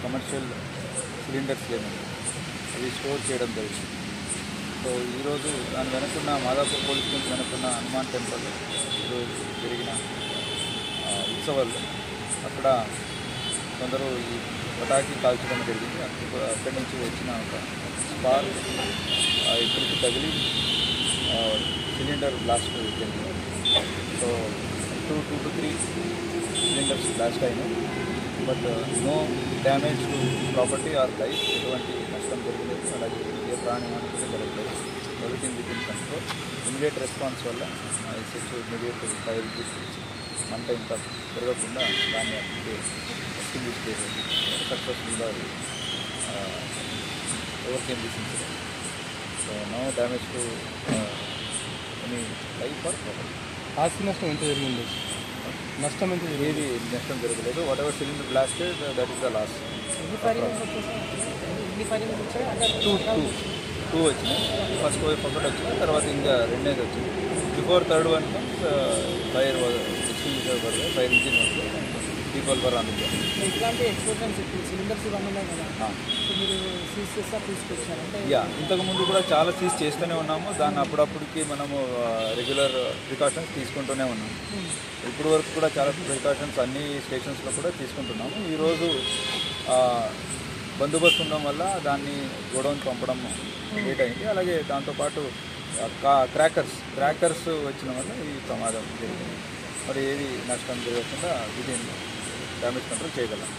Commercial cylinders లేదండి, అవి store చేయడం జరిగింది. సో ఈరోజు దాని వెనుకున్న మాదాపూర్ పోలీస్ స్టేషన్ వెనుకున్న హనుమాన్ టెంపుల్ ఈరోజు జరిగిన ఉత్సవాలు అక్కడ కొందరు ఈ పటాకి కాల్చడం జరిగింది. అక్కడి నుంచి వచ్చిన ఒక స్పార్క్ ఇక్కడికి తగిలి సిలిండర్ బ్లాస్ట్ జరిగింది. సో 2 to 3 సిలిండర్స్ బ్లాస్ట్ అయినాయి. But no damage to property or life, ఎటువంటి నష్టం జరగలేదు. అలాగే ఏ ప్రాణహాని కూడా జరగలేదు. Everything with in control. Immediate response వల్ల ఎస్హెచ్ ఇమీడియట్ ఫైర్ తీసుకొచ్చి మంట ఇంకా పెరగకుండా దాన్ని అప్పటికే ఎస్టింగ్విష్ చేసేది సక్సెస్ఫుల్గా overcame this incident. So no damage to any life or property. ఆస్తి నష్టం ఎంత జరిగింది? నష్టం ఎంత ఏది నష్టం జరగలేదు. What ever cylinder blasted that is the loss. Two వచ్చినాయి. ఫస్ట్ ఒకటి వచ్చింది, తర్వాత ఇంకా రెండేది వచ్చింది. Before third one fire extinguisher పడదు, ఫైర్ ఇంజిన్ వస్తుంది, పీపుల్ వర్ ఆన్. ఇట్లాంటి ఎక్స్ప్లోజన్స్ సిలిండర్స్ ఇవన్నీ ఉన్నాయి కదా, మీరు సీజ్ చేస్తా తీసుకొచ్చారంటే ఇంతకుముందు కూడా చాలా సీజ్ చేస్తూనే ఉన్నాము. దాన్ని అప్పుడప్పటికి మనము రెగ్యులర్ ప్రికాషన్స్ తీసుకుంటూనే ఉన్నాము. ఇప్పుడు వరకు కూడా చాలా ప్రికాషన్స్ అన్ని స్టేషన్స్లో కూడా తీసుకుంటున్నాము. ఈరోజు బందోబస్తు ఉండడం వల్ల దాన్ని గోడౌన్ పంపడం లేట్ అయింది. అలాగే దాంతోపాటు క్రాకర్స్ వచ్చిన వల్ల ఈ ప్రమాదం జరిగింది. మరి ఏది నష్టం జరగకుండా విధిని డ్యామేజ్ కంట్రోల్ చేయగలం.